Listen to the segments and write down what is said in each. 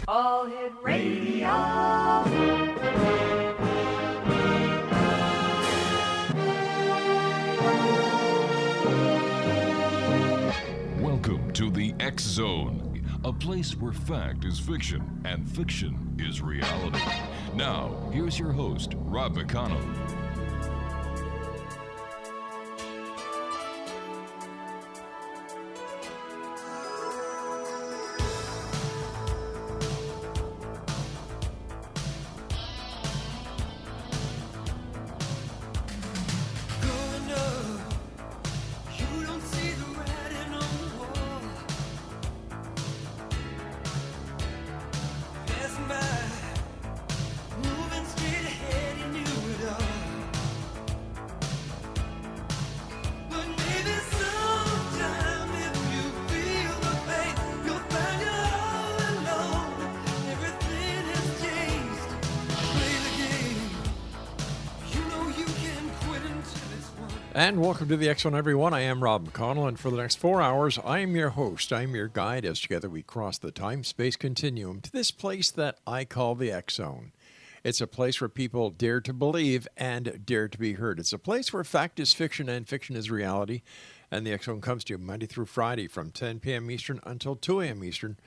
All Hit Radio. Welcome to the X Zone, a place where fact is fiction and fiction is reality. Now, here's your host, Rob McConnell. And welcome to the X Zone, everyone. I am Rob McConnell, and for the next 4 hours, I am your host. I am your guide as together we cross the time-space continuum to this place that I call the X Zone. It's a place where people dare to believe and dare to be heard. It's a place where fact is fiction and fiction is reality. And the X Zone comes to you Monday through Friday from 10 p.m. Eastern until 2 a.m. Eastern,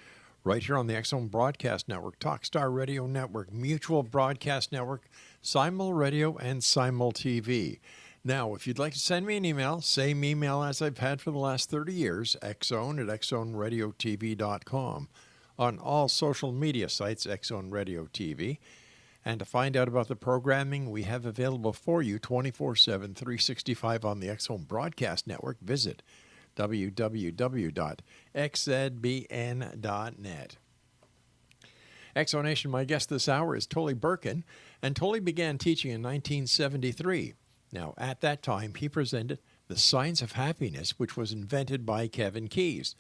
right here on the X Zone Broadcast Network, Talkstar Radio Network, Mutual Broadcast Network, Simul Radio, and Simul TV. Now, if you'd like to send me an email, same email as I've had for the last 30 years, xzone@xzoneradiotv.com. On all social media sites, Xzone Radio TV. And to find out about the programming we have available for you 24/7, 365 on the Xzone Broadcast Network, visit www.xzbn.net. Exonation, my guest this hour is Tolly Burkan, and Tolly began teaching in 1973. Now, at that time, he presented The Science of Happiness, which was invented by Kevin Keyes.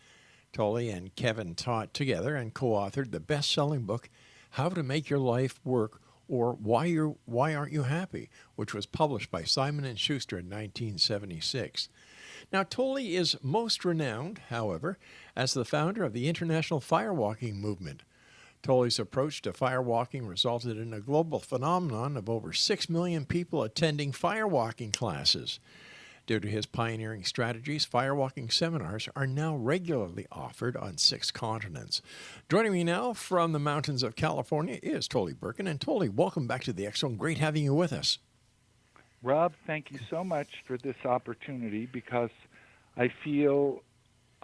Tolly and Kevin taught together and co-authored the best-selling book, How to Make Your Life Work, or Why Aren't You Happy, which was published by Simon & Schuster in 1976. Now, Tolly is most renowned, however, as the founder of the International Firewalking movement. Tolly's approach to firewalking resulted in a global phenomenon of over 6 million people attending firewalking classes. Due to his pioneering strategies, firewalking seminars are now regularly offered on 6 continents. Joining me now from the mountains of California is Tolly Burkan. And Tolly, welcome back to the X Zone. Great having you with us. Rob, thank you so much for this opportunity, because I feel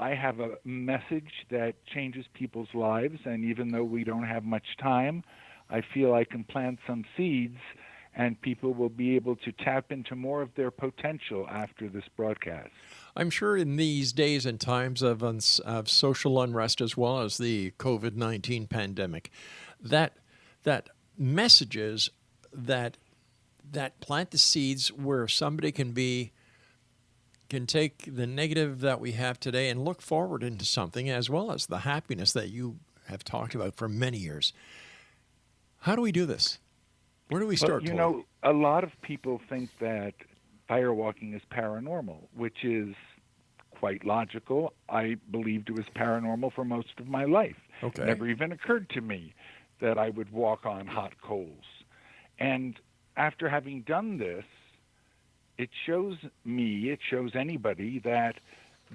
I have a message that changes people's lives, and even though we don't have much time, I feel I can plant some seeds and people will be able to tap into more of their potential after this broadcast. I'm sure in these days and times of social unrest as well as the COVID-19 pandemic, that messages that plant the seeds where somebody can take the negative that we have today and look forward into something, as well as the happiness that you have talked about for many years. How do we do this? Where do we start? Well, you know, a lot of people think that firewalking is paranormal, which is quite logical. I believed it was paranormal for most of my life. Okay. It never even occurred to me that I would walk on hot coals. And after having done this, it shows anybody that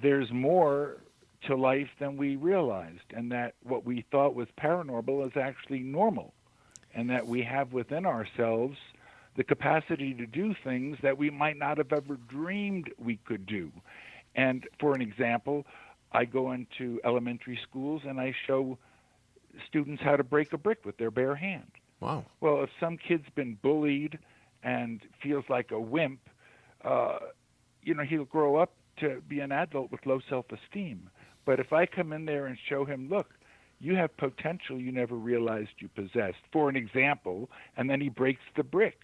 there's more to life than we realized, and that what we thought was paranormal is actually normal, and that we have within ourselves the capacity to do things that we might not have ever dreamed we could do. And for an example, I go into elementary schools and I show students how to break a brick with their bare hand. Wow. Well, if some kid's been bullied and feels like a wimp, he'll grow up to be an adult with low self-esteem. But if I come in there and show him, look, you have potential you never realized you possessed, for an example, and then he breaks the brick.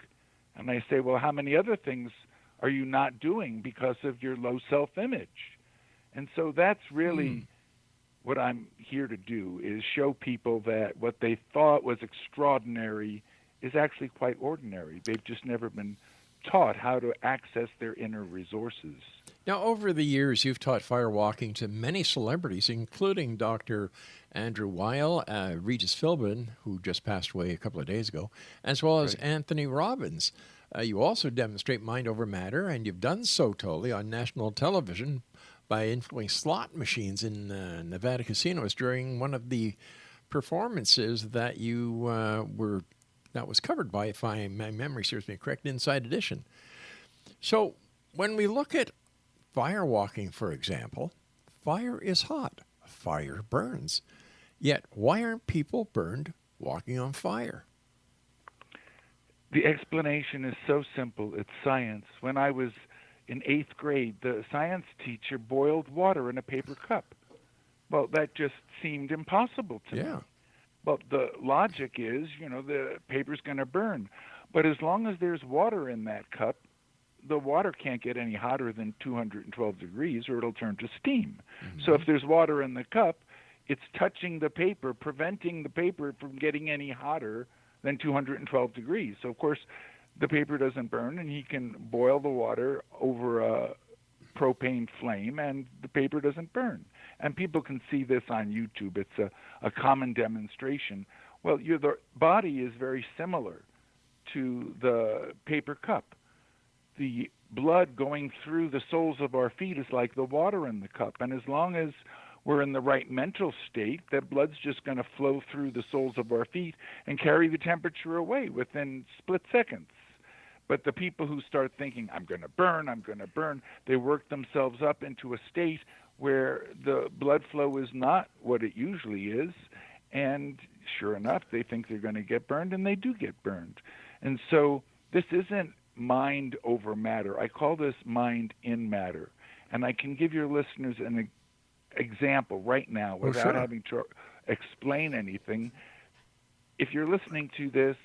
And I say, well, how many other things are you not doing because of your low self-image? And so that's really what I'm here to do, is show people that what they thought was extraordinary is actually quite ordinary. They've just never been taught how to access their inner resources. Now, over the years, you've taught firewalking to many celebrities, including Dr. Andrew Weil, Regis Philbin, who just passed away a couple of days ago, as well as Right. Anthony Robbins. You also demonstrate mind over matter, and you've done so, Tolly, on national television by influencing slot machines in Nevada casinos during one of the performances that that was covered by, if my memory serves me correct, Inside Edition. So when we look at firewalking, for example, fire is hot. Fire burns. Yet, why aren't people burned walking on fire? The explanation is so simple. It's science. When I was in 8th grade, the science teacher boiled water in a paper cup. Well, that just seemed impossible to me. Yeah. But the logic is, the paper's going to burn. But as long as there's water in that cup, the water can't get any hotter than 212 degrees or it'll turn to steam. Mm-hmm. So if there's water in the cup, it's touching the paper, preventing the paper from getting any hotter than 212 degrees. So, of course, the paper doesn't burn, and he can boil the water over a propane flame, and the paper doesn't burn. And people can see this on YouTube. It's a common demonstration. Well, the body is very similar to the paper cup. The blood going through the soles of our feet is like the water in the cup. And as long as we're in the right mental state, that blood's just going to flow through the soles of our feet and carry the temperature away within split seconds. But the people who start thinking, I'm going to burn, they work themselves up into a state where the blood flow is not what it usually is. And sure enough, they think they're going to get burned, and they do get burned. And so this isn't mind over matter. I call this mind in matter. And I can give your listeners an example right now without having to explain anything. If you're listening to this,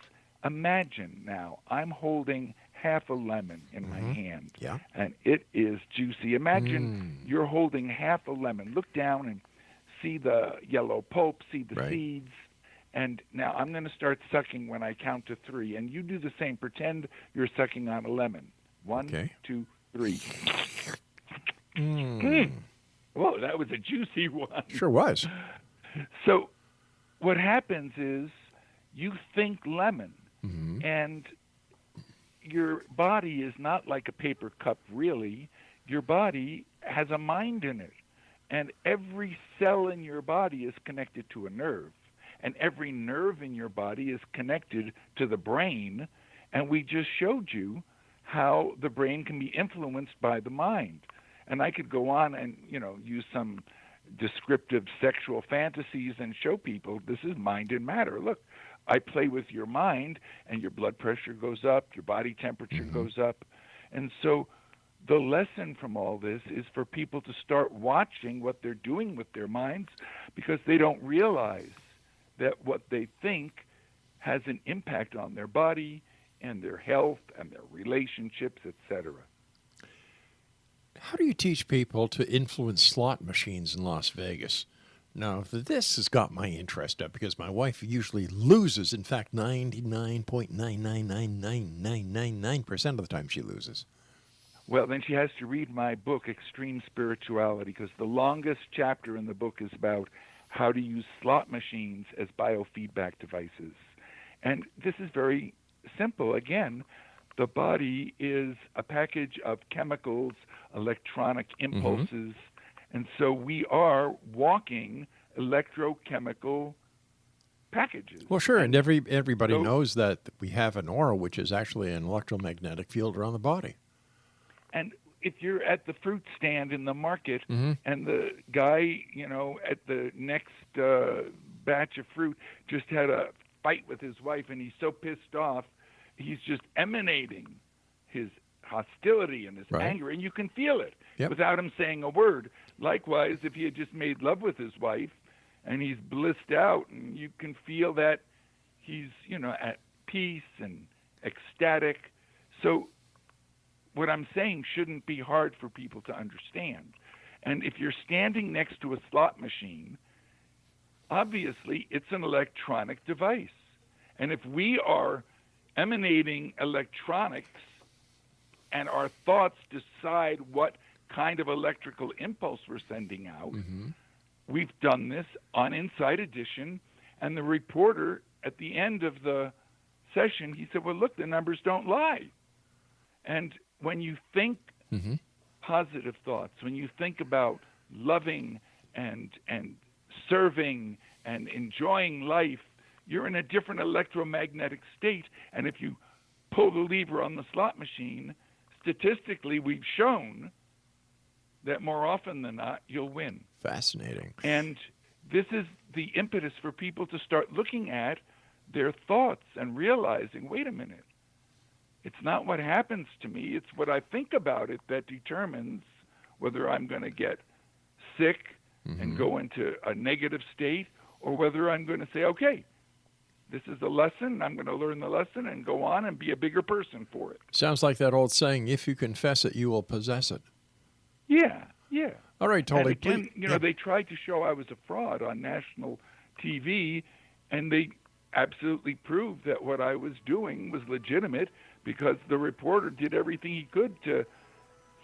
imagine now I'm holding half a lemon in my hand, and it is juicy. Imagine you're holding half a lemon. Look down and see the yellow pulp, see the seeds. And now I'm going to start sucking when I count to 3, and you do the same. Pretend you're sucking on a lemon. 1, 2, 3. Whoa, that was a juicy one. Sure was. So what happens is you think lemon, and your body is not like a paper cup, really. Your body has a mind in it, and every cell in your body is connected to a nerve. And every nerve in your body is connected to the brain, and we just showed you how the brain can be influenced by the mind. And I could go on and, use some descriptive sexual fantasies and show people this is mind and matter. Look, I play with your mind, and your blood pressure goes up, your body temperature goes up. And so the lesson from all this is for people to start watching what they're doing with their minds, because they don't realize that what they think has an impact on their body and their health and their relationships, etc. How do you teach people to influence slot machines in Las Vegas? Now, this has got my interest up because my wife usually loses. In fact, 99.9999999% of the time she loses. Well, then she has to read my book, Extreme Spirituality, because the longest chapter in the book is about how to use slot machines as biofeedback devices. And this is very simple. Again, the body is a package of chemicals, electronic impulses, and so we are walking electrochemical packages. Well, sure, and everybody knows that we have an aura, which is actually an electromagnetic field around the body. And if you're at the fruit stand in the market and the guy, at the next batch of fruit just had a fight with his wife and he's so pissed off, he's just emanating his hostility and his anger, and you can feel it without him saying a word. Likewise, if he had just made love with his wife and he's blissed out, and you can feel that he's, at peace and ecstatic. So what I'm saying shouldn't be hard for people to understand. And if you're standing next to a slot machine, obviously it's an electronic device. And if we are emanating electronics and our thoughts decide what kind of electrical impulse we're sending out. Mm-hmm. We've done this on Inside Edition, and the reporter at the end of the session, he said, well, look, the numbers don't lie. And when you think Mm-hmm. positive thoughts, when you think about loving and serving and enjoying life, you're in a different electromagnetic state. And if you pull the lever on the slot machine, statistically, we've shown that more often than not, you'll win. Fascinating. And this is the impetus for people to start looking at their thoughts and realizing, wait a minute, it's not what happens to me, it's what I think about it that determines whether I'm going to get sick and go into a negative state, or whether I'm going to say, okay, this is a lesson, I'm going to learn the lesson and go on and be a bigger person for it. Sounds like that old saying, if you confess it, you will possess it. Yeah, yeah. All right, Tolly. And again, please. they tried to show I was a fraud on national TV, and they absolutely proved that what I was doing was legitimate, because the reporter did everything he could to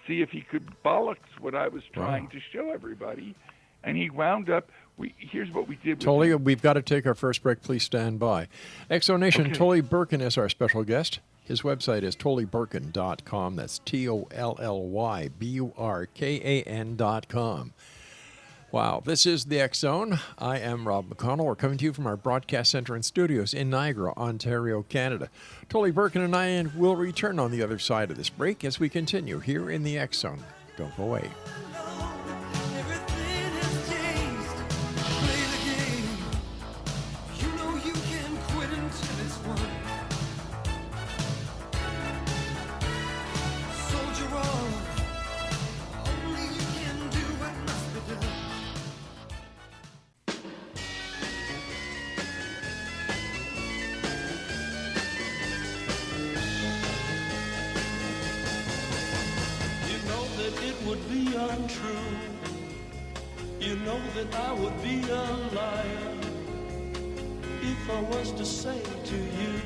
see if he could bollocks what I was trying to show everybody. And he wound up, here's what we did. Tolly, we've got to take our first break. Please stand by. Exonation, Okay. Tolly Burkan is our special guest. His website is tollyburkan.com. That's TOLLYBURKAN.com. Wow, this is the X Zone. I am Rob McConnell. We're coming to you from our broadcast center and studios in Niagara, Ontario, Canada. Tolly Burkan and I will return on the other side of this break as we continue here in the X Zone. Don't go away. Everything has changed. Play the game. You know you can quit until it's won. Soldier on. Only you can do what must be done. You know that it would be untrue. You know that I would be a liar if I was to say to you,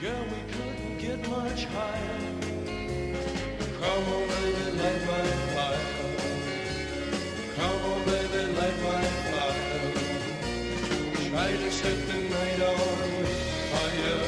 girl, we couldn't get much higher. Come on, baby, light my fire. Come on, baby, light my fire. Try to set the night on fire.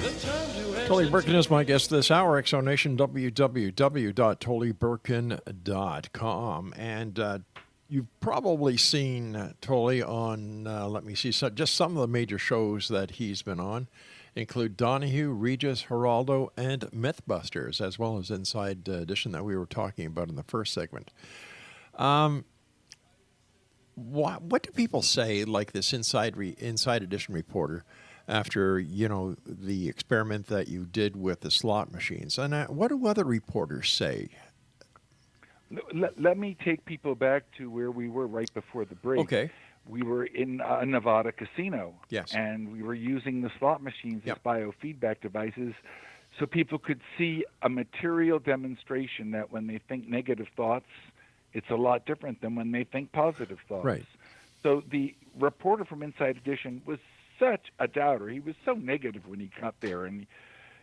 The time to Tolly Burkan is my guest this hour. Exonation, www.tollyburkan.com. And you've probably seen Tolly on, let me see, just some of the major shows that he's been on include Donahue, Regis, Geraldo, and Mythbusters, as well as Inside Edition that we were talking about in the first segment. What do people say, like this Inside Edition reporter, after, the experiment that you did with the slot machines? And what do other reporters say? Let me take people back to where we were right before the break. Okay. We were in a Nevada casino. Yes. And we were using the slot machines Yep. as biofeedback devices so people could see a material demonstration that when they think negative thoughts, it's a lot different than when they think positive thoughts. Right. So the reporter from Inside Edition was such a doubter. He was so negative when he got there, and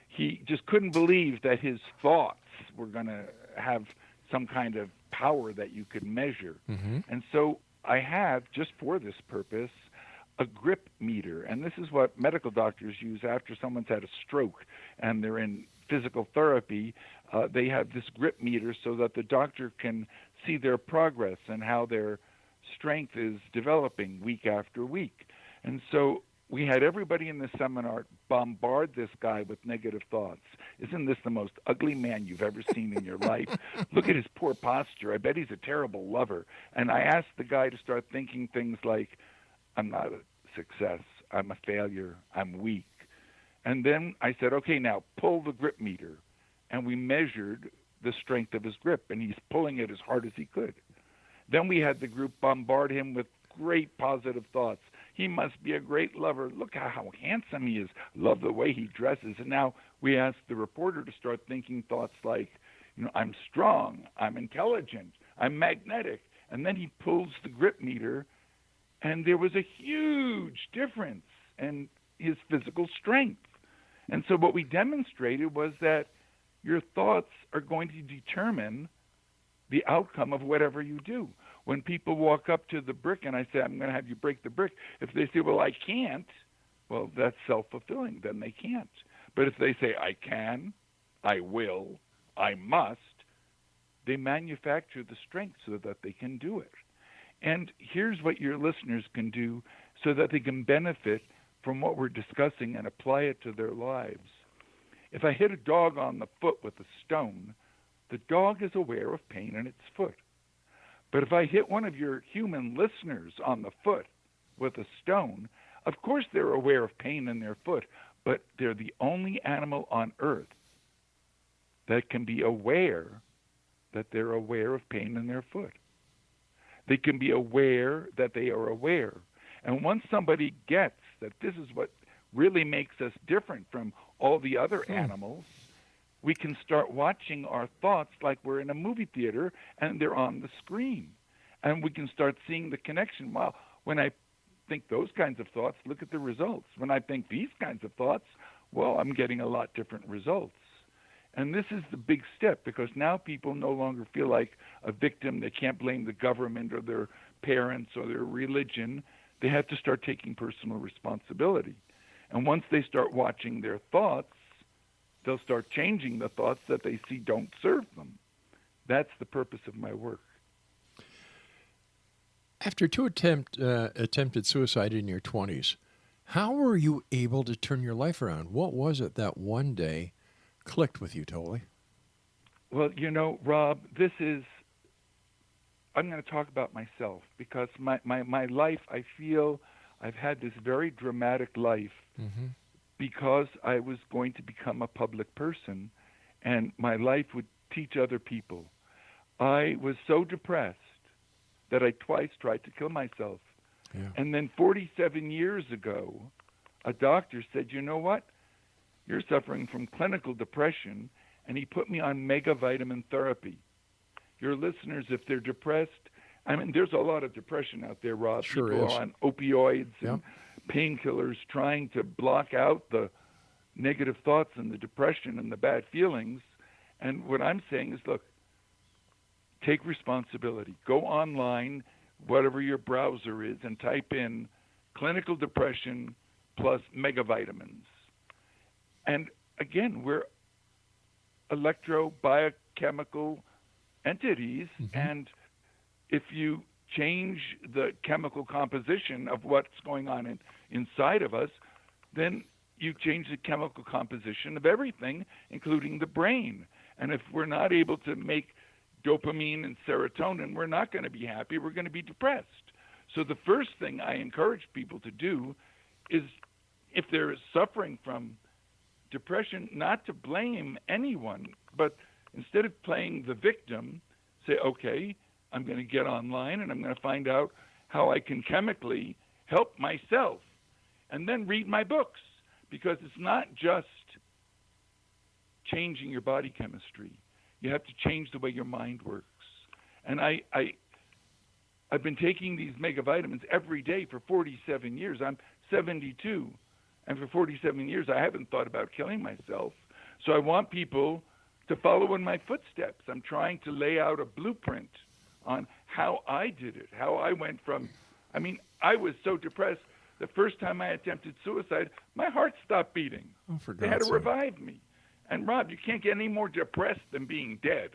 he just couldn't believe that his thoughts were going to have some kind of power that you could measure. And so I have, just for this purpose, a grip meter. And this is what medical doctors use after someone's had a stroke and they're in physical therapy. They have this grip meter so that the doctor can see their progress and how their strength is developing week after week. And so we had everybody in the seminar bombard this guy with negative thoughts. Isn't this the most ugly man you've ever seen in your life? Look at his poor posture. I bet he's a terrible lover. And I asked the guy to start thinking things like, I'm not a success. I'm a failure. I'm weak. And then I said, okay, now pull the grip meter. And we measured the strength of his grip, and he's pulling it as hard as he could. Then we had the group bombard him with great positive thoughts. He must be a great lover. Look how handsome he is. Love the way he dresses. And now we asked the reporter to start thinking thoughts like, I'm strong, I'm intelligent, I'm magnetic. And then he pulls the grip meter, and there was a huge difference in his physical strength. And so what we demonstrated was that your thoughts are going to determine the outcome of whatever you do. When people walk up to the brick and I say, I'm going to have you break the brick, if they say, well, I can't, well, that's self-fulfilling. Then they can't. But if they say, I can, I will, I must, they manufacture the strength so that they can do it. And here's what your listeners can do so that they can benefit from what we're discussing and apply it to their lives. If I hit a dog on the foot with a stone, the dog is aware of pain in its foot. But if I hit one of your human listeners on the foot with a stone, of course they're aware of pain in their foot, but they're the only animal on earth that can be aware that they're aware of pain in their foot. They can be aware that they are aware. And once somebody gets that this is what really makes us different from all the other animals, we can start watching our thoughts like we're in a movie theater and they're on the screen. And we can start seeing the connection. Wow, when I think those kinds of thoughts, look at the results. When I think these kinds of thoughts, well, I'm getting a lot different results. And this is the big step, because now people no longer feel like a victim. They can't blame the government or their parents or their religion. They have to start taking personal responsibility. And once they start watching their thoughts, they'll start changing the thoughts that they see don't serve them. That's the purpose of my work. After two attempted suicide in your 20s, how were you able to turn your life around? What was it that one day clicked with you, Tolly? Well, you know, Rob, I'm going to talk about myself, because my life, I feel I've had this very dramatic life because I was going to become a public person, and my life would teach other people. I was so depressed that I twice tried to kill myself. Yeah. And then 47 years ago, a doctor said, you know what? You're suffering from clinical depression, and he put me on mega vitamin therapy. Your listeners, if they're depressed, I mean, there's a lot of depression out there, Rob. Sure People is. are on opioids and painkillers trying to block out the negative thoughts and the depression and the bad feelings. And what I'm saying is, look, take responsibility. Go online, whatever your browser is, and type in clinical depression plus megavitamins. And again, we're electro-biochemical entities, and if you change the chemical composition of what's going on inside of us, then you change the chemical composition of everything, including the brain. And if we're not able to make dopamine and serotonin, we're not going to be happy. We're going to be depressed. So the first thing I encourage people to do is, if they're suffering from depression, not to blame anyone, but instead of playing the victim, say, okay, I'm going to get online and I'm going to find out how I can chemically help myself, and then read my books, because it's not just changing your body chemistry. You have to change the way your mind works. And I've been taking these mega vitamins every day for 47 years. I'm 72, and for 47 years I haven't thought about killing myself. So I want people to follow in my footsteps. I'm trying to lay out a blueprint on how I did it, how I went from, I was so depressed, the first time I attempted suicide, my heart stopped beating. Oh, for God's They had to sake. revive me. And Rob, you can't get any more depressed than being dead.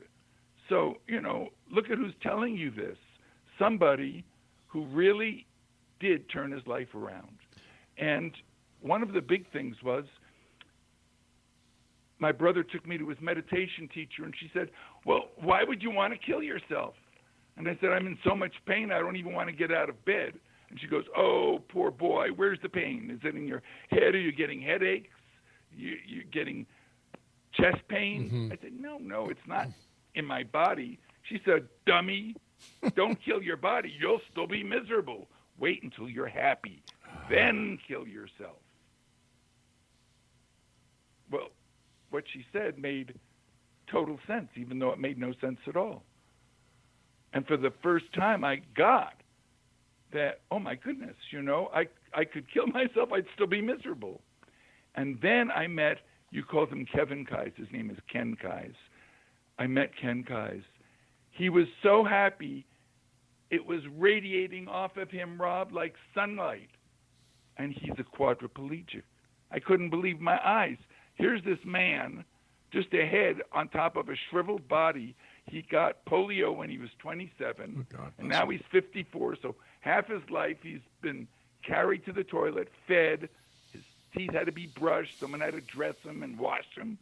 So, look at who's telling you this. Somebody who really did turn his life around. And one of the big things was, my brother took me to his meditation teacher, and she said, well, why would you want to kill yourself? And I said, I'm in so much pain, I don't even want to get out of bed. And she goes, oh, poor boy, where's the pain? Is it in your head? Are you getting headaches? You getting chest pain? I said, no, it's not in my body. She said, dummy, don't kill your body. You'll still be miserable. Wait until you're happy. Then kill yourself. Well, what she said made total sense, even though it made no sense at all. And for the first time, I got that, oh my goodness, I could kill myself, I'd still be miserable. And then I met You called him Kevin Kais. His name is Ken Kais. I met Ken Kais. He was so happy. It was radiating off of him, Rob, like sunlight. And he's a quadriplegic. I couldn't believe my eyes. Here's this man, just a head on top of a shriveled body. He got polio when he was 27, Oh, God. and now he's 54. So half his life he's been carried to the toilet, fed. His teeth had to be brushed. Someone had to dress him and wash him.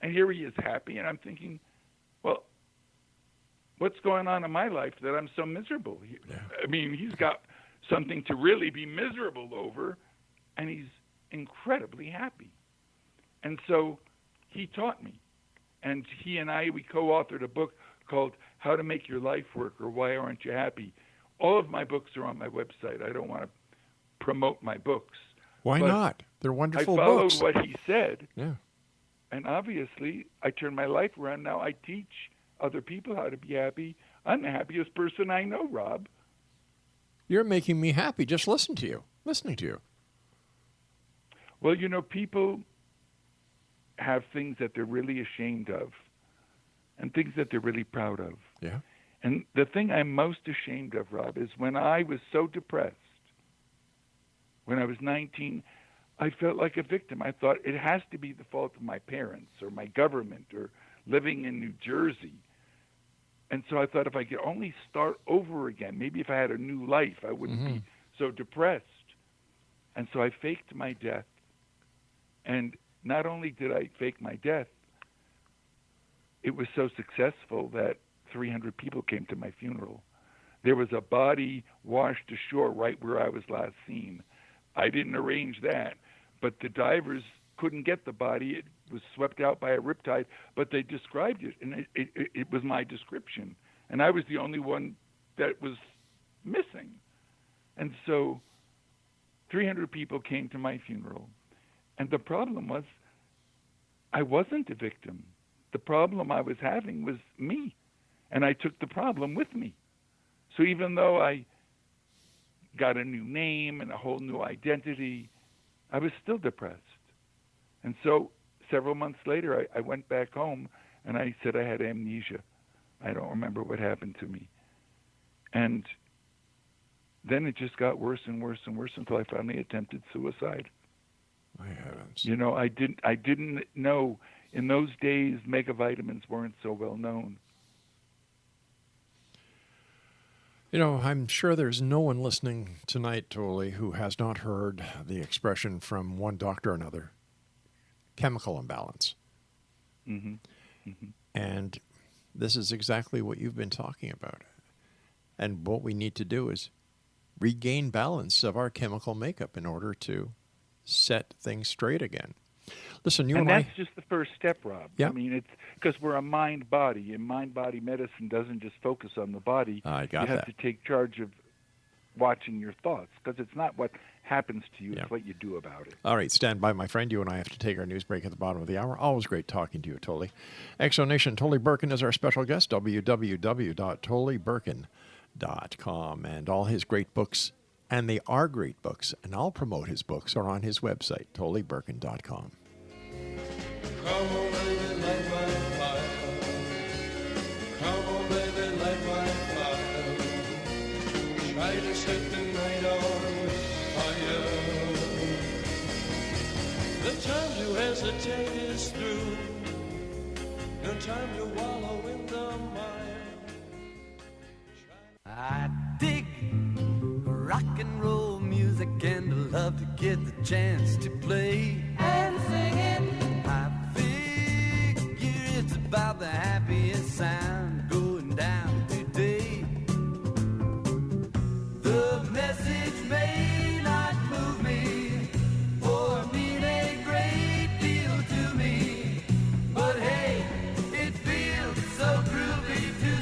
And here he is happy. And I'm thinking, well, what's going on in my life that I'm so miserable? Yeah. I mean, he's got something to really be miserable over, and he's incredibly happy. And so he taught me. And he and we co-authored a book called How to Make Your Life Work, or Why Aren't You Happy? All of my books are on my website. I don't want to promote my books. Why But not? They're wonderful I followed books. what he said, Yeah. and obviously I turned my life around. Now I teach other people how to be happy. I'm the happiest person I know, Rob. You're making me happy just listening to you. Well, you know, people have things that they're really ashamed of and things that they're really proud of. Yeah. And the thing I'm most ashamed of, Rob, is when I was so depressed, when I was 19, I felt like a victim. I thought it has to be the fault of my parents or my government or living in New Jersey. And so I thought if I could only start over again, maybe if I had a new life, I wouldn't be so depressed. And so I faked my death. And not only did I fake my death, it was so successful that 300 people came to my funeral. There was a body washed ashore right where I was last seen. I didn't arrange that, but the divers couldn't get the body. It was swept out by a riptide, but they described it, and it was my description. And I was the only one that was missing. And so 300 people came to my funeral. And the problem was I wasn't a victim. The problem I was having was me, and I took the problem with me. So even though I got a new name and a whole new identity, I was still depressed. And so several months later, I went back home, and I said I had amnesia. I don't remember what happened to me. And then it just got worse and worse and worse until I finally attempted suicide. My heavens. You know, I didn't know. In those days, megavitamins weren't so well known. You know, I'm sure there's no one listening tonight, Tolly, who has not heard the expression from one doctor or another, chemical imbalance. Mm-hmm. Mm-hmm. And this is exactly what you've been talking about. And what we need to do is regain balance of our chemical makeup in order to set things straight again. Listen, you and that's I... just the first step, Rob. Yeah. I mean, it's because we're a mind-body, and mind-body medicine doesn't just focus on the body. I got You have that. to take charge of watching your thoughts, because it's not what happens to you, Yeah. it's what you do about it. All right, stand by, my friend. You and I have to take our news break at the bottom of the hour. Always great talking to you, Tolly. Exonation, Tolly Burkan is our special guest, www.tollyburkan.com. And all his great books, and they are great books, and I'll promote his books, are on his website, tollyburkan.com. Come on, baby, light my fire. Come on, baby, light my fire. Try to set the night on fire. The time to hesitate is through. No time to wallow in the mire. I dig rock and roll music and love to get the chance to play and sing it. I figure it's about the happiest sound going down today. The message may not move me or mean a great deal to me, but hey, it feels so groovy to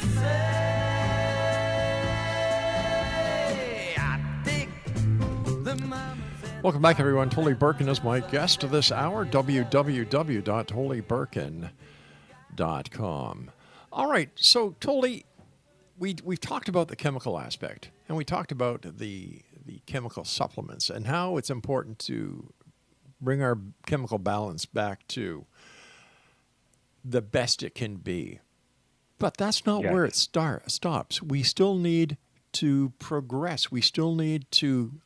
say. I dig the mamas and Welcome back, everyone. Tolly Burkan is my guest this hour, www.tollyburkan.com. All right, so Tolly, we've talked about the chemical aspect, and we talked about the chemical supplements and how it's important to bring our chemical balance back to the best it can be. But that's not Yes. where it stops. We still need to progress. We still need to,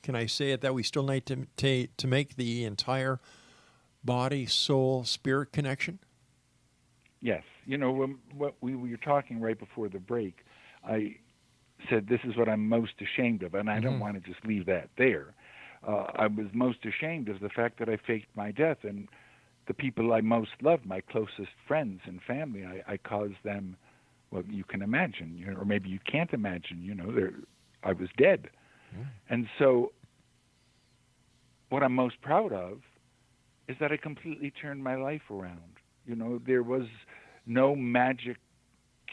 can I say it that we still need to make the entire body, soul, spirit connection? Yes. You know, what we were talking right before the break, I said this is what I'm most ashamed of, and I don't want to just leave that there. I was most ashamed of the fact that I faked my death, and the people I most loved, my closest friends and family, I caused them, well, you can imagine, you know, or maybe you can't imagine, you know, I was dead. And so what I'm most proud of is that I completely turned my life around. You know, there was no magic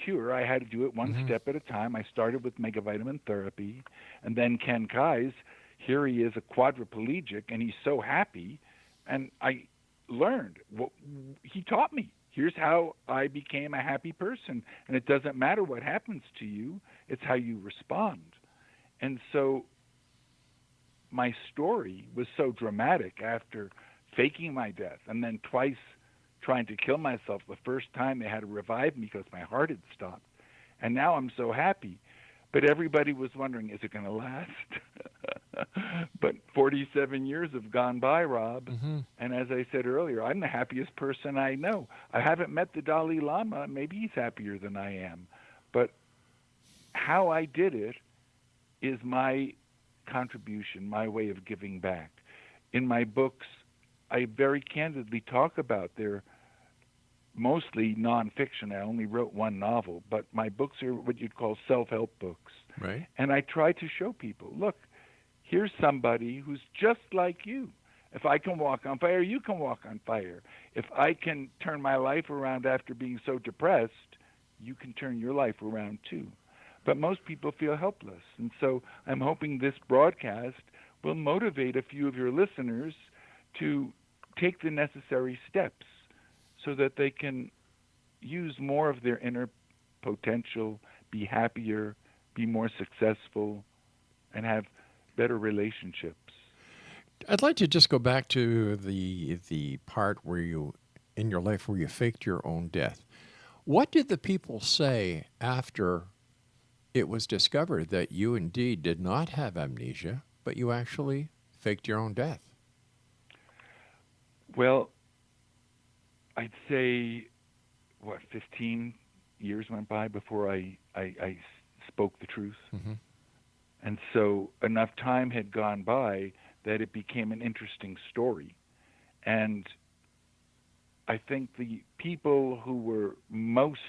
cure. I had to do it one step at a time. I started with megavitamin therapy, and then Ken Kai's, here he is a quadriplegic, and he's so happy, and I learned. He taught me. Here's how I became a happy person, and it doesn't matter what happens to you, it's how you respond. And so my story was so dramatic after faking my death and then twice trying to kill myself. The first time they had to revive me because my heart had stopped. And now I'm so happy. But everybody was wondering, is it going to last? But 47 years have gone by, Rob. And as I said earlier, I'm the happiest person I know. I haven't met the Dalai Lama. Maybe he's happier than I am. But how I did it is my contribution, my way of giving back. In my books, I very candidly talk about their mostly nonfiction. I only wrote one novel, but my books are what you'd call self-help books. Right. And I try to show people, look, here's somebody who's just like you. If I can walk on fire, you can walk on fire. If I can turn my life around after being so depressed, you can turn your life around too. But most people feel helpless. And so I'm hoping this broadcast will motivate a few of your listeners to take the necessary steps so that they can use more of their inner potential, be happier, be more successful, and have better relationships. I'd like to just go back to the part where you, in your life, where you faked your own death. What did the people say after it was discovered that you indeed did not have amnesia, but you actually faked your own death? Well, I'd say, 15 years went by before I spoke the truth. And so enough time had gone by that it became an interesting story. And I think the people who were most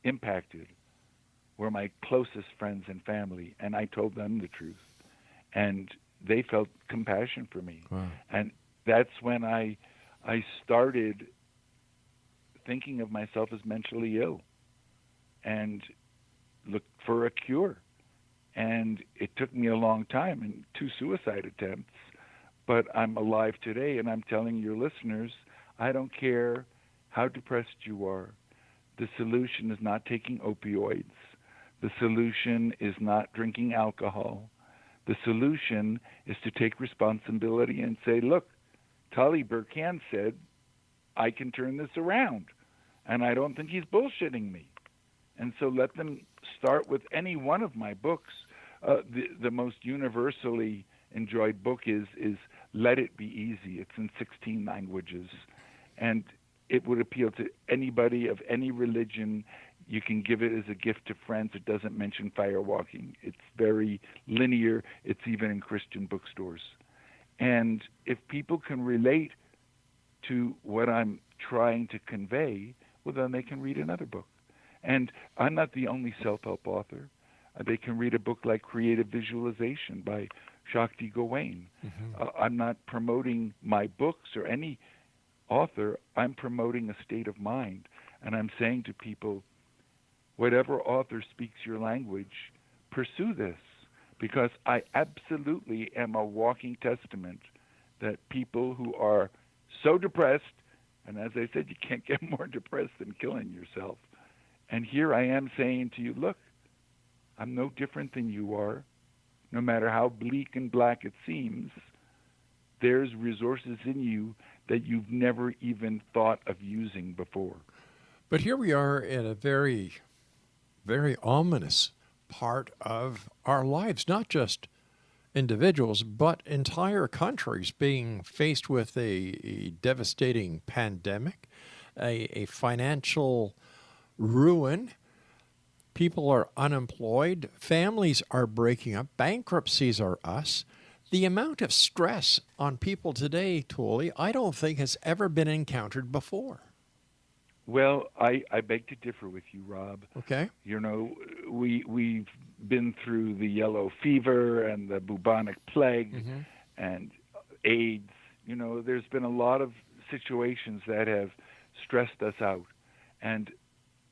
impacted were my closest friends and family, and I told them the truth. And they felt compassion for me. Wow. And that's when I started thinking of myself as mentally ill and looked for a cure. And it took me a long time and 2 suicide attempts, but I'm alive today, and I'm telling your listeners, I don't care how depressed you are. The solution is not taking opioids. The solution is not drinking alcohol. The solution is to take responsibility and say, look, Tolly Burkan said, I can turn this around, and I don't think he's bullshitting me. And so let them start with any one of my books. The most universally enjoyed book is Let It Be Easy. It's in 16 languages, and it would appeal to anybody of any religion. You can give it as a gift to friends. It doesn't mention firewalking. It's very linear. It's even in Christian bookstores. And if people can relate to what I'm trying to convey, well, then they can read another book. And I'm not the only self-help author. They can read a book like Creative Visualization by Shakti Gawain. I'm not promoting my books or any author. I'm promoting a state of mind. And I'm saying to people, whatever author speaks your language, pursue this. Because I absolutely am a walking testament that people who are so depressed, and as I said, you can't get more depressed than killing yourself. And here I am saying to you, look, I'm no different than you are. No matter how bleak and black it seems, there's resources in you that you've never even thought of using before. But here we are in a very, very ominous part of our lives, not just individuals, but entire countries being faced with a devastating pandemic, a financial ruin. People are unemployed. Families are breaking up. Bankruptcies are us. The amount of stress on people today, Tolly, I don't think has ever been encountered before. Well, I beg to differ with you, Rob. Okay. You know, we've been through the yellow fever and the bubonic plague and AIDS. You know, there's been a lot of situations that have stressed us out. And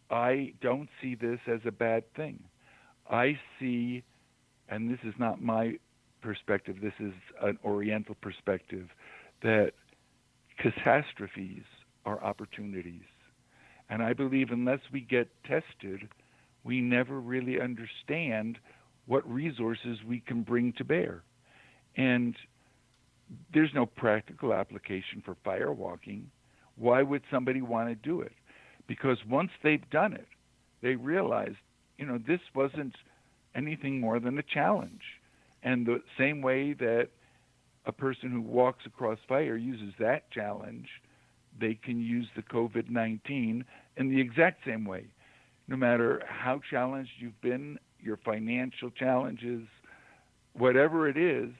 I don't see this as a bad thing. I see, and this is not my perspective, this is an Oriental perspective, that catastrophes are opportunities. And I believe unless we get tested, we never really understand what resources we can bring to bear. And there's no practical application for firewalking. Why would somebody want to do it? Because once they've done it, they realize, you know, this wasn't anything more than a challenge. And the same way that a person who walks across fire uses that challenge, they can use the COVID-19 in the exact same way. No matter how challenged you've been, your financial challenges, whatever it is,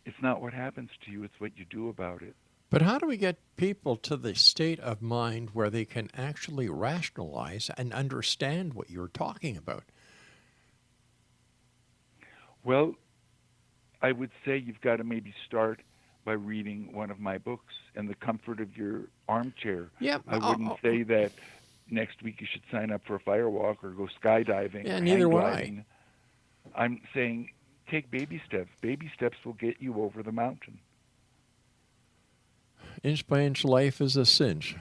it's not what happens to you, it's what you do about it. But how do we get people to the state of mind where they can actually rationalize and understand what you're talking about? Well, I would say you've got to maybe start by reading one of my books in the comfort of your armchair. Yep. I wouldn't say that next week you should sign up for a firewalk or go skydiving or neither hang would gliding. I'm saying take baby steps. Baby steps will get you over the mountain. Inch by inch life is a cinch.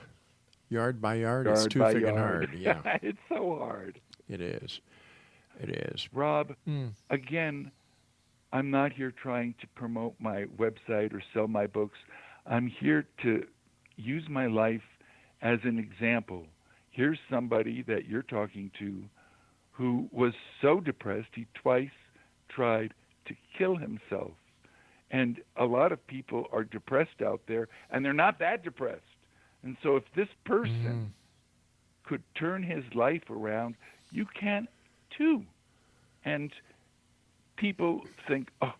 Yard by yard, it's too friggin' hard. Yeah. It's so hard. It is. It is. Rob, again, I'm not here trying to promote my website or sell my books. I'm here to use my life as an example. Here's somebody that you're talking to who was so depressed he twice tried to kill himself. And a lot of people are depressed out there, and they're not that depressed. And so if this person could turn his life around, you can too. And people think, oh,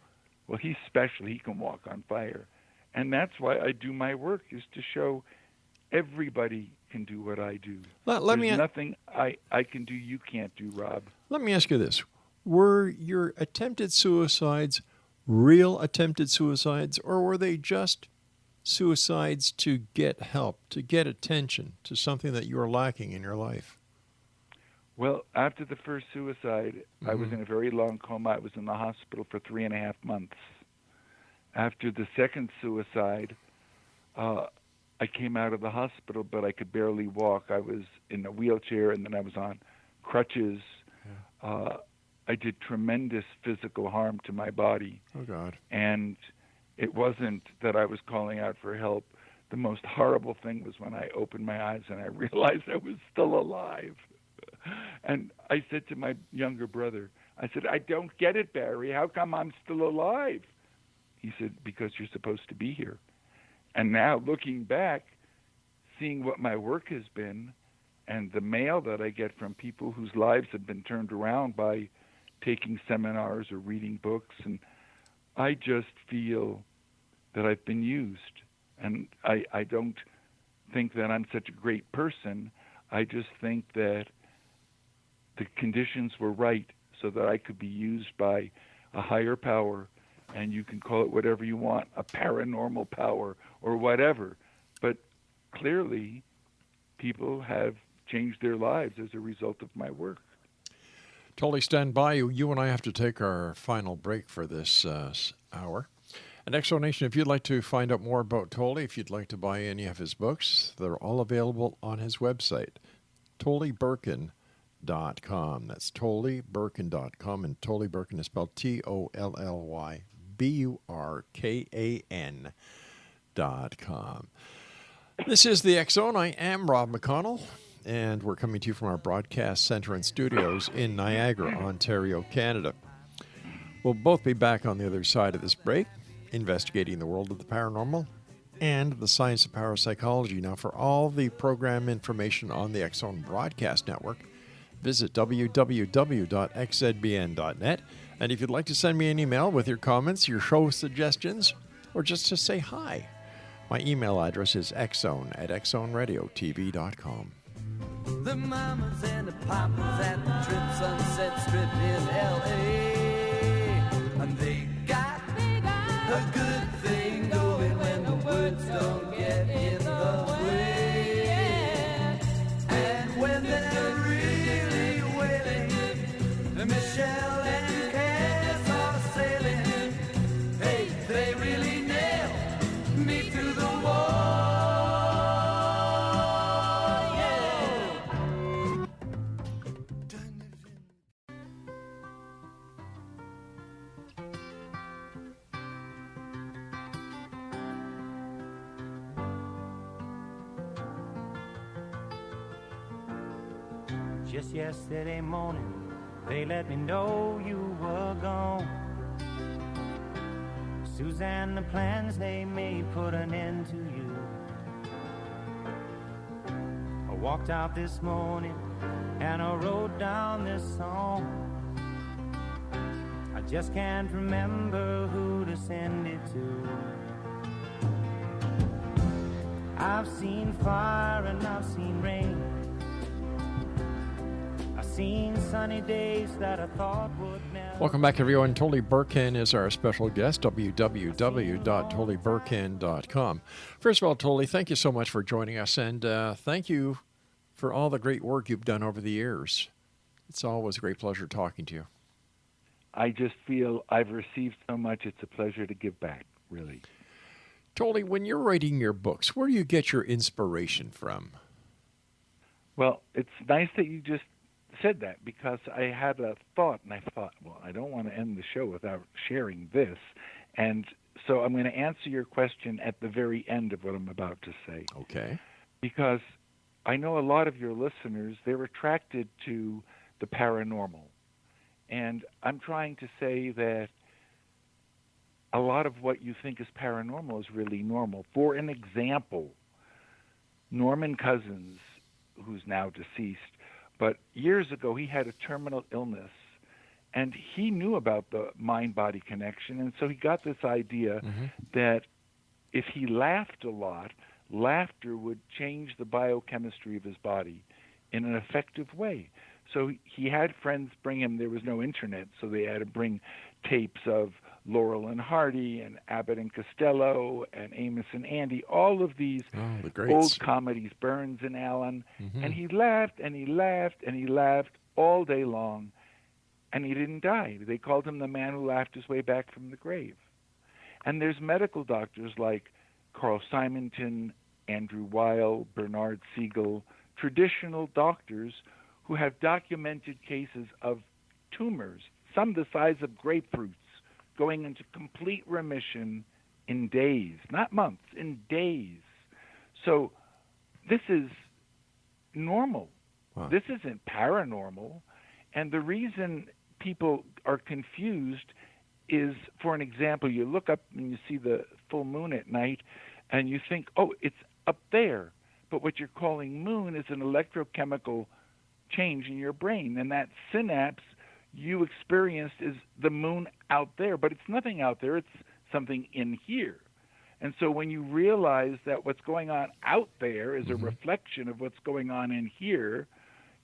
well, he's special. He can walk on fire. And that's why I do my work, is to show everybody can do what I do. There's nothing I can do you can't do, Rob. Let me ask you this. Were your attempted suicides real attempted suicides, or were they just suicides to get help, to get attention to something that you were lacking in your life? Well, after the first suicide, I was in a very long coma. I was in the hospital for 3.5 months. After the second suicide, I came out of the hospital, but I could barely walk. I was in a wheelchair, and then I was on crutches. Yeah. I did tremendous physical harm to my body. Oh, God. And it wasn't that I was calling out for help. The most horrible thing was when I opened my eyes and I realized I was still alive. And I said to my younger brother, I said, I don't get it, Barry. How come I'm still alive? He said, because you're supposed to be here. And now, looking back, seeing what my work has been and the mail that I get from people whose lives have been turned around by taking seminars or reading books, and I just feel that I've been used. And I don't think that I'm such a great person. I just think that the conditions were right so that I could be used by a higher power, and you can call it whatever you want, a paranormal power or whatever. But clearly, people have changed their lives as a result of my work. Tolly, stand by. You and I have to take our final break for this hour. And Exonation, if you'd like to find out more about Tolly, if you'd like to buy any of his books, they're all available on his website, TollyBurkan.com. That's TollyBurkan.com, and Tolly Burkan is spelled Tollyburkan. BURKAN.com. This is the X Zone. I am Rob McConnell, and we're coming to you from our broadcast center and studios in Niagara, Ontario, Canada. We'll both be back on the other side of this break, investigating the world of the paranormal and the science of parapsychology. Now, for all the program information on the X Zone Broadcast Network, visit www.xzbn.net. And if you'd like to send me an email with your comments, your show suggestions, or just to say hi, my email address is xzone@xzoneradiotv.com. The mamas and the papas at the Trip Sunset Strip in L.A. And they got a good thing going when the words don't get in the way. And when they're really wailing, Michelle and Cass are sailing. Hey, they really nail me to the wall. Just yesterday morning, they let me know you were gone. Suzanne, the plans they made put an end to you. I walked out this morning and I wrote down this song. I just can't remember who to send it to. I've seen fire and I've seen rain. Seen sunny days that I thought would never. Welcome back, everyone. Tolly Burkan is our special guest, www.tollyburkan.com. First of all, Tolly, thank you so much for joining us, and thank you for all the great work you've done over the years. It's always a great pleasure talking to you. I just feel I've received so much, it's a pleasure to give back, really. Tolly, when you're writing your books, where do you get your inspiration from? Well, it's nice that you just said that, because I had a thought, and I thought, well, I don't want to end the show without sharing this. And so I'm going to answer your question at the very end of what I'm about to say. Okay. Because I know a lot of your listeners, they're attracted to the paranormal. And I'm trying to say that a lot of what you think is paranormal is really normal. For an example, Norman Cousins, who's now deceased, but years ago, he had a terminal illness, and he knew about the mind-body connection, and so he got this idea that if he laughed a lot, laughter would change the biochemistry of his body in an effective way. So he had friends bring him, there was no internet, so they had to bring tapes of Laurel and Hardy and Abbott and Costello and Amos and Andy, all of these old comedies, Burns and Allen. And he laughed and he laughed and he laughed all day long, and he didn't die. They called him the man who laughed his way back from the grave. And there's medical doctors like Carl Simonton, Andrew Weil, Bernard Siegel, traditional doctors who have documented cases of tumors, some the size of grapefruits, going into complete remission in days, not months, in days. So this is normal. Wow. This isn't paranormal. And the reason people are confused is, for an example, you look up and you see the full moon at night and you think, oh, it's up there. But what you're calling moon is an electrochemical change in your brain. And that synapse you experienced is the moon out there, but it's nothing out there, it's something in here. And so when you realize that what's going on out there is a reflection of what's going on in here,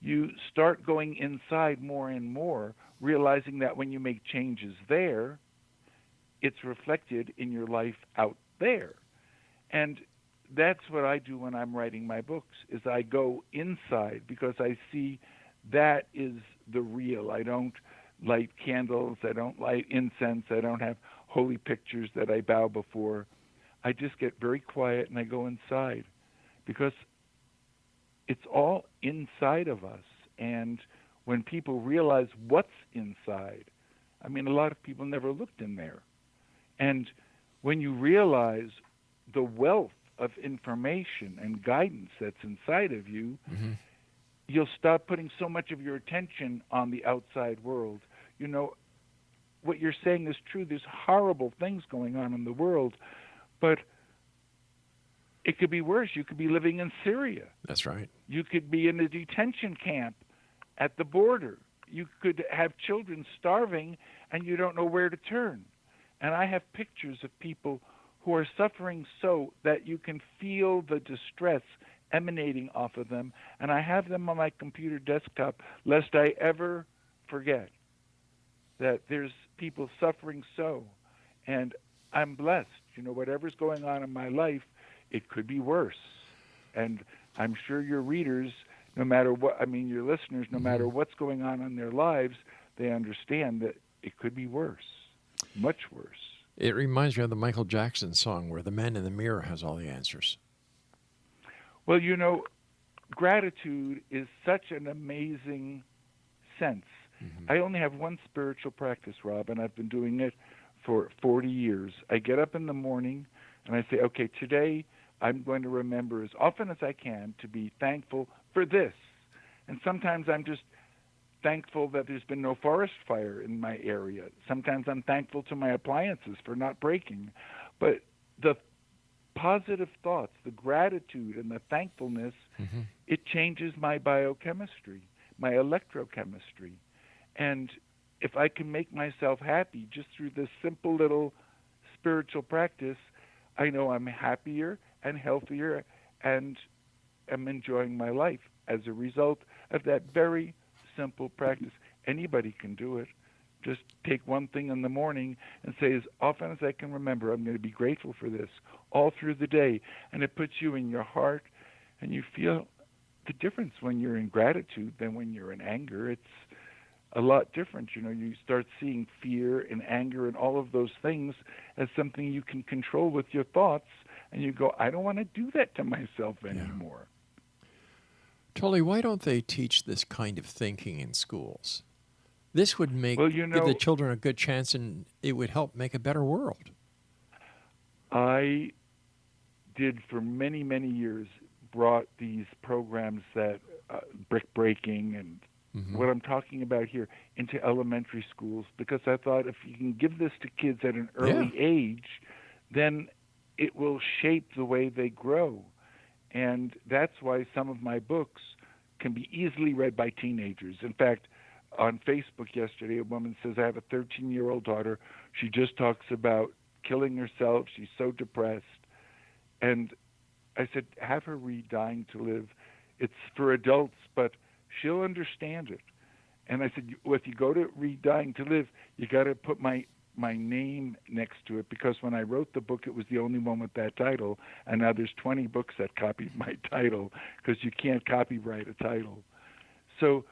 you start going inside more and more, realizing that when you make changes there, it's reflected in your life out there. And that's what I do when I'm writing my books, is I go inside, because I see that is the real. I don't light candles. I don't light incense. I don't have holy pictures that I bow before. I just get very quiet and I go inside, because it's all inside of us. And when people realize what's inside, I mean, a lot of people never looked in there. And when you realize the wealth of information and guidance that's inside of you, you'll stop putting so much of your attention on the outside world. You know, what you're saying is true. There's horrible things going on in the world, but it could be worse. You could be living in Syria. That's right. You could be in a detention camp at the border. You could have children starving, and you don't know where to turn. And I have pictures of people who are suffering so that you can feel the distress emanating off of them. And I have them on my computer desktop, lest I ever forget that there's people suffering so. And I'm blessed. You know, whatever's going on in my life, it could be worse. And I'm sure your readers, no matter what, I mean, your listeners, no matter what's going on in their lives, they understand that it could be worse, much worse. It reminds me of the Michael Jackson song where the man in the mirror has all the answers. Well, you know, gratitude is such an amazing sense. I only have one spiritual practice, Rob, and I've been doing it for 40 years. I get up in the morning and I say, okay, today I'm going to remember as often as I can to be thankful for this. And sometimes I'm just thankful that there's been no forest fire in my area. Sometimes I'm thankful to my appliances for not breaking. But the positive thoughts, the gratitude and the thankfulness, it changes my biochemistry, my electrochemistry. And if I can make myself happy just through this simple little spiritual practice, I know I'm happier and healthier and am enjoying my life as a result of that very simple practice. Anybody can do it. Just take one thing in the morning and say, as often as I can remember, I'm going to be grateful for this all through the day. And it puts you in your heart, and you feel the difference when you're in gratitude than when you're in anger. It's a lot different. You know, you start seeing fear and anger and all of those things as something you can control with your thoughts, and you go, I don't want to do that to myself anymore. Tolly, why don't they teach this kind of thinking in schools? This would make give the children a good chance, and it would help make a better world. I did for many, many years, brought these programs that brick breaking and what I'm talking about here into elementary schools, because I thought if you can give this to kids at an early age, then it will shape the way they grow. And that's why some of my books can be easily read by teenagers. In fact, on Facebook yesterday, a woman says, I have a 13-year-old daughter. She just talks about killing herself. She's so depressed. And I said, have her read Dying to Live. It's for adults, but she'll understand it. And I said, well, if you go to read Dying to Live, you got to put my name next to it, because when I wrote the book, it was the only one with that title. And now there's 20 books that copied my title, because you can't copyright a title. So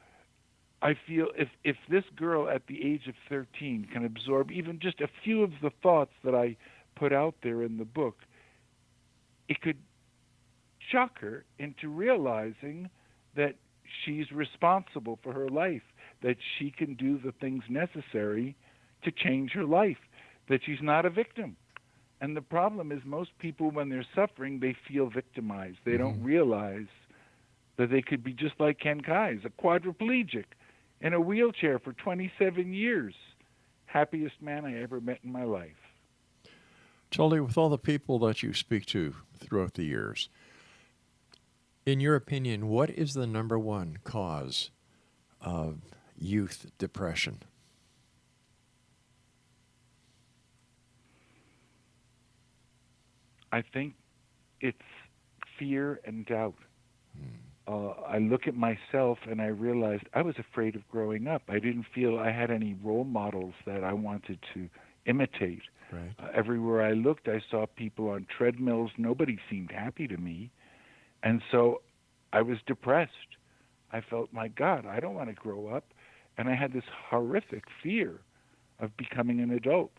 I feel if this girl at the age of 13 can absorb even just a few of the thoughts that I put out there in the book, it could shock her into realizing that she's responsible for her life, that she can do the things necessary to change her life, that she's not a victim. And the problem is most people, when they're suffering, they feel victimized. They don't realize that they could be just like Ken Kai's, a quadriplegic in a wheelchair for 27 years. Happiest man I ever met in my life. Tolly, with all the people that you speak to throughout the years, in your opinion, what is the number one cause of youth depression? I think it's fear and doubt. I look at myself and I realized I was afraid of growing up. I didn't feel I had any role models that I wanted to imitate. Right. Everywhere I looked, I saw people on treadmills. Nobody seemed happy to me. And so I was depressed. I felt, my God, I don't want to grow up. And I had this horrific fear of becoming an adult.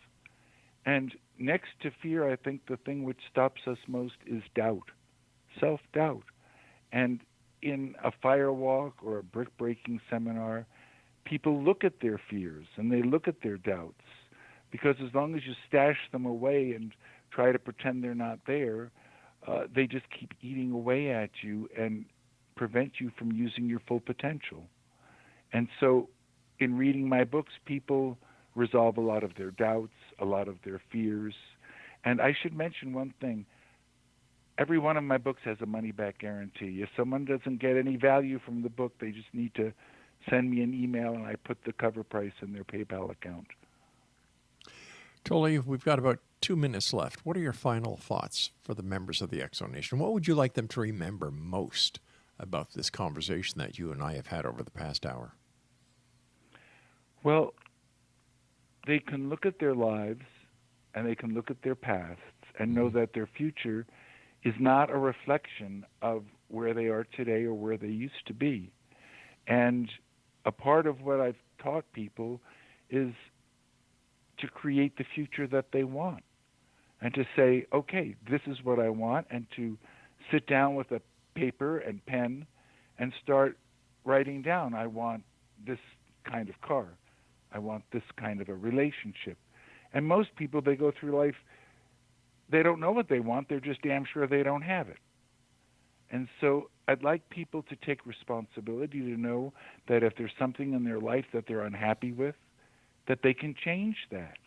And next to fear, I think the thing which stops us most is doubt, self-doubt. And in a firewalk or a brick-breaking seminar, people look at their fears and they look at their doubts, Because as long as you stash them away and try to pretend they're not there, they just keep eating away at you and prevent you from using your full potential. And so in reading my books, people resolve a lot of their doubts, a lot of their fears. And I should mention one thing. Every one of my books has a money-back guarantee. If someone doesn't get any value from the book, they just need to send me an email, and I put the cover price in their PayPal account. Tolly, we've got about 2 minutes left. What are your final thoughts for the members of the Exo Nation? What would you like them to remember most about this conversation that you and I have had over the past hour? Well, they can look at their lives and they can look at their pasts and know that their future is not a reflection of where they are today or where they used to be. And a part of what I've taught people is to create the future that they want and to say, okay, this is what I want, and to sit down with a paper and pen and start writing down, I want this kind of car. I want this kind of a relationship. And most people, they go through life, they don't know what they want. They're just damn sure they don't have it. And so I'd like people to take responsibility to know that if there's something in their life that they're unhappy with, that they can change that.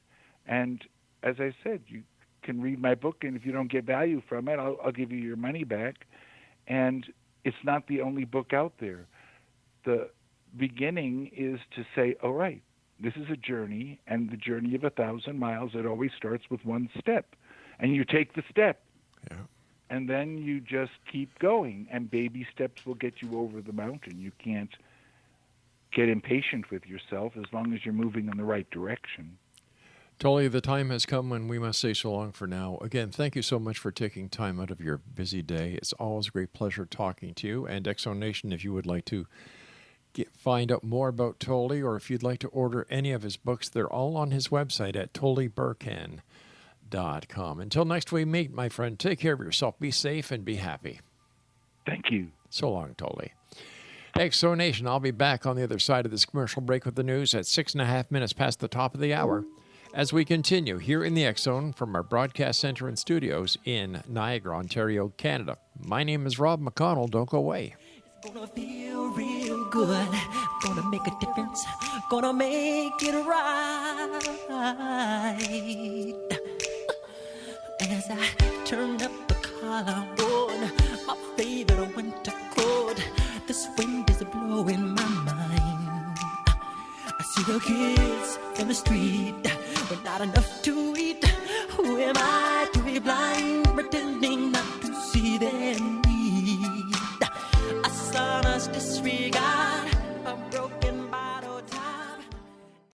And as I said, you can read my book, and if you don't get value from it, I'll give you your money back. And it's not the only book out there. The beginning is to say, all right, this is a journey, and the journey of 1,000 miles, it always starts with one step. And you take the step. Yeah. And then you just keep going, and baby steps will get you over the mountain. You can't get impatient with yourself as long as you're moving in the right direction. Tolly, the time has come when we must say so long for now. Again, thank you so much for taking time out of your busy day. It's always a great pleasure talking to you. And Exo Nation, if you would like to find out more about Tolly, or if you'd like to order any of his books, they're all on his website at tollyburkan.com. Until next we meet, my friend, take care of yourself, be safe, and be happy. Thank you. So long, Tolly. Exo Nation, I'll be back on the other side of this commercial break with the news at 6.5 minutes past the top of the hour as we continue here in the X Zone from our broadcast center and studios in Niagara, Ontario, Canada. My name is Rob McConnell. Don't go away. It's gonna feel real good, gonna make a difference, gonna make it right. As I turn up the collar on my favorite winter coat, this wind is blowing my mind. I see the kids in the street with not enough to eat. Who am I to be blind, pretending not to see their need? A son's disregard